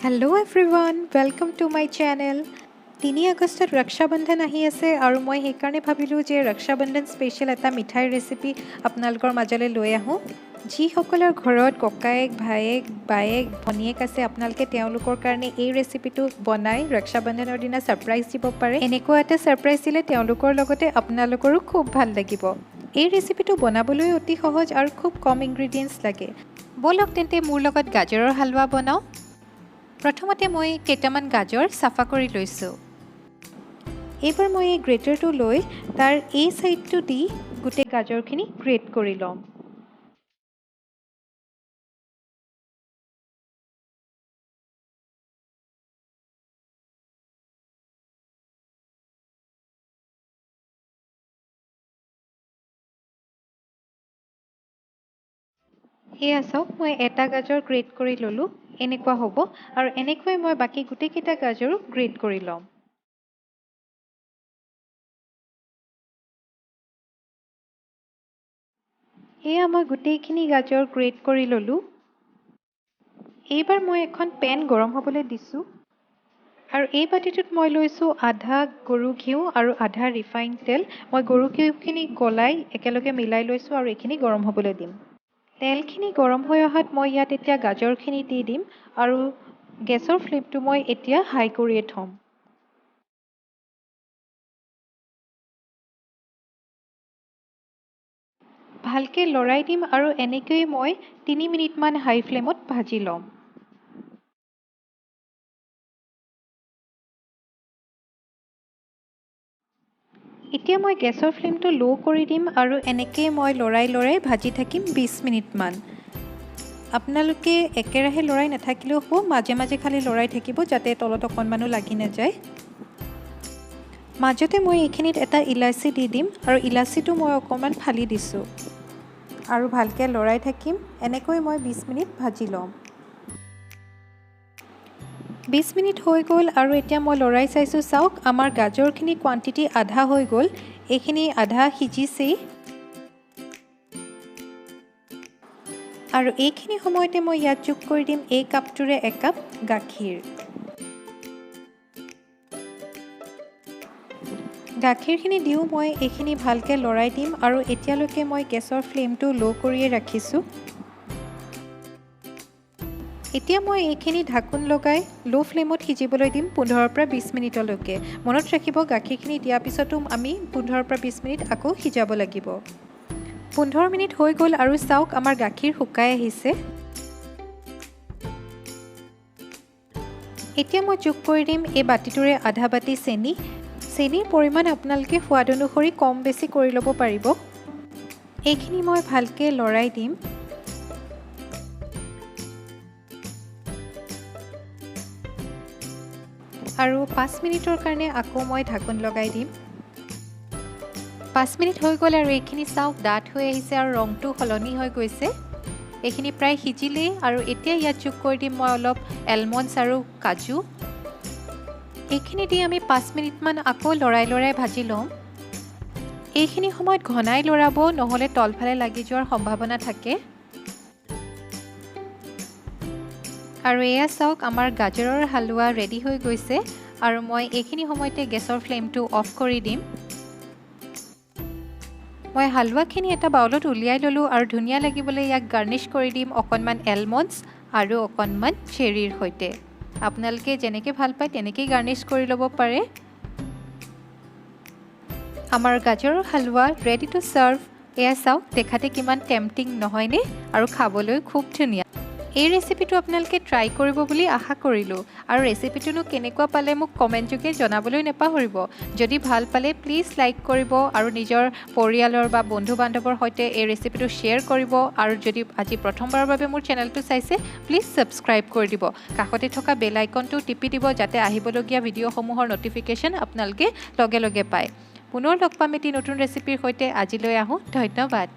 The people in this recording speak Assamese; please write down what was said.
Hello everyone, welcome to my channel. 3 আগষ্টত ৰক্ষাবন্ধন আহি আছে আৰু মই সেইকাৰণে ভাবিলোঁ যে ৰক্ষাবন্ধন স্পেচিয়েল এটা মিঠাইৰ ৰেচিপি আপোনালোকৰ মাজলৈ লৈ আহোঁ। যিসকলৰ ঘৰত ককায়েক, ভায়েক, বায়েক, ভনীয়েক আছে আপোনালোকে তেওঁলোকৰ কাৰণে এই ৰেচিপিটো বনাই ৰক্ষাবন্ধনৰ দিনা ছাৰপ্ৰাইজ দিব পাৰে। এনেকুৱা এটা ছাৰপ্ৰাইজ দিলে তেওঁলোকৰ লগতে আপোনালোকৰো খুব ভাল লাগিব। এই ৰেচিপিটো বনাবলৈ অতি সহজ আৰু খুব কম ইনগ্ৰেডিয়েণ্টছ লাগে। বলক তেন্তে মোৰ লগত গাজৰৰ হালৱা বনাওঁ। প্ৰথমতে মই কেইটামান গাজৰ চাফা কৰি লৈছোঁ। এইবাৰ মই এই গ্ৰেটাৰটো লৈ তাৰ এই সাইডটো দি গোটেই গাজৰখিনি গ্ৰেট কৰি ল'ম। এয়া চাওক, মই এটা গাজৰ গ্ৰেট কৰি ল'লোঁ। এনেকুৱা হ'ব আৰু এনেকৈ মই বাকী গোটেইকেইটা গাজৰো গ্ৰেট কৰি ল'ম। এয়া মই গোটেইখিনি গাজৰ গ্ৰেট কৰি ল'লোঁ। এইবাৰ মই এখন পেন গৰম হ'বলৈ দিছোঁ আৰু এই বাতিটোত মই লৈছোঁ আধা গৰু ঘিউ আৰু আধা ৰিফাইন তেল। মই গৰু ঘিউখিনি গলাই একেলগে মিলাই লৈছোঁ আৰু এইখিনি গৰম হ'বলৈ দিম। তেলখিনি গৰম হৈ অহাত মই ইয়াত এতিয়া গাজৰখিনি দি দিম আৰু গেছৰ ফ্লেমটো মই এতিয়া হাই কৰিয়ে থ'ম। ভালকৈ লৰাই দিম আৰু এনেকৈয়ে মই 3 মিনিটমান হাই ফ্লেমত ভাজি ল'ম। এতিয়া মই গেছৰ ফ্লেমটো ল' কৰি দিম আৰু এনেকৈ মই লৰাই ভাজি থাকিম 20 মিনিটমান। আপোনালোকে একেৰাহে লৰাই নাথাকিলেও হ'ব, মাজে মাজে খালি লৰাই থাকিব যাতে তলত অকণমানো লাগি নাযায়। মাজতে মই এইখিনিত এটা ইলাচি দি দিম আৰু ইলাচিটো মই অকণমান ফালি দিছোঁ আৰু ভালকৈ লৰাই থাকিম। এনেকৈ মই 20 মিনিট ভাজি ল'ম। 20 মিনিট হৈ গ'ল আৰু এতিয়া মই লৰাই চাইছোঁ। চাওক, আমাৰ গাজৰখিনি কোৱান্টিটি আধা হৈ গ'ল। এইখিনি আধা সিজিছেই আৰু এইখিনি সময়তে মই ইয়াত যোগ কৰি দিম এই কাপটোৰে 1 কাপ গাখীৰ। গাখীৰখিনি দিও মই এইখিনি ভালকৈ লৰাই দিম আৰু এতিয়ালৈকে মই গেছৰ ফ্লেমটো ল' কৰিয়ে ৰাখিছোঁ। এতিয়া মই এইখিনি ঢাকোন লগাই ল' ফ্লেমত সিজিবলৈ দিম 15 পৰা 20 মিনিটলৈকে। মনত ৰাখিব, গাখীৰখিনি দিয়াৰ পিছতো আমি 15 পৰা 20 মিনিট আকৌ সিজাব লাগিব। 15 মিনিট হৈ গ'ল আৰু চাওক, আমাৰ গাখীৰ শুকাই আহিছে। এতিয়া মই যোগ কৰি দিম এই বাতিটোৰে আধা বাতি চেনি। চেনিৰ পৰিমাণ আপোনালোকে সোৱাদ অনুসৰি কম বেছি কৰি ল'ব পাৰিব। এইখিনি মই ভালকৈ লৰাই দিম আৰু 5 মিনিটৰ কাৰণে আকৌ মই ঢাকোন লগাই দিম। 5 মিনিট হৈ গ'ল আৰু এইখিনি চাওক ডাঠ হৈ আহিছে আৰু ৰংটো সলনি হৈ গৈছে। এইখিনি প্ৰায় সিজিলেই আৰু এতিয়া ইয়াত যোগ কৰি দিম মই অলপ এলমণ্ডছ আৰু কাজু। এইখিনি দি আমি 5 মিনিটমান আকৌ লৰাই ভাজি ল'ম। এইখিনি সময়ত ঘনাই লৰাব, নহ'লে তলফালে লাগি যোৱাৰ সম্ভাৱনা থাকে। আৰু এয়া চাওক, আমাৰ গাজৰৰ হালৱা ৰেডি হৈ গৈছে আৰু মই এইখিনি সময়তে গেছৰ ফ্লেমটো অফ কৰি দিম। মই হালৱাখিনি এটা বাউলত উলিয়াই ল'লোঁ আৰু ধুনীয়া লাগিবলৈ ইয়াক গাৰ্নিছ কৰি দিম অকণমান এলমণ্ডছ আৰু অকণমান চেৰিৰ সৈতে। আপোনালোকে যেনেকৈ ভাল পায় তেনেকৈয়ে গাৰ্নিছ কৰি ল'ব পাৰে। আমাৰ গাজৰৰ হালৱা ৰেডি টু চাৰ্ভ। এয়া চাওক, দেখাতে কিমান টেম্পটিং নহয়নে? আৰু খাবলৈ খুব ধুনীয়া। এই ৰেচিপিটো আপোনালোকে ট্ৰাই কৰিব বুলি আশা কৰিলোঁ আৰু ৰেচিপিটোনো কেনেকুৱা পালে মোক কমেণ্ট যোগে জনাবলৈ নাপাহৰিব। যদি ভাল পালে প্লিজ লাইক কৰিব আৰু নিজৰ পৰিয়ালৰ বা বন্ধু বান্ধৱৰ সৈতে এই ৰেচিপিটো শ্বেয়াৰ কৰিব। আৰু যদি আজি প্ৰথমবাৰৰ বাবে মোৰ চেনেলটো চাইছে প্লিজ ছাবস্ক্ৰাইব কৰি দিব। কাষতে থকা বেল আইকনটো টিপি দিব যাতে আহিবলগীয়া ভিডিঅ'সমূহৰ ন'টিফিকেশ্যন আপোনালোকে লগে লগে পায়। পুনৰ লগ পাম এটি নতুন ৰেচিপিৰ সৈতে। আজিলৈ আহোঁ, ধন্যবাদ।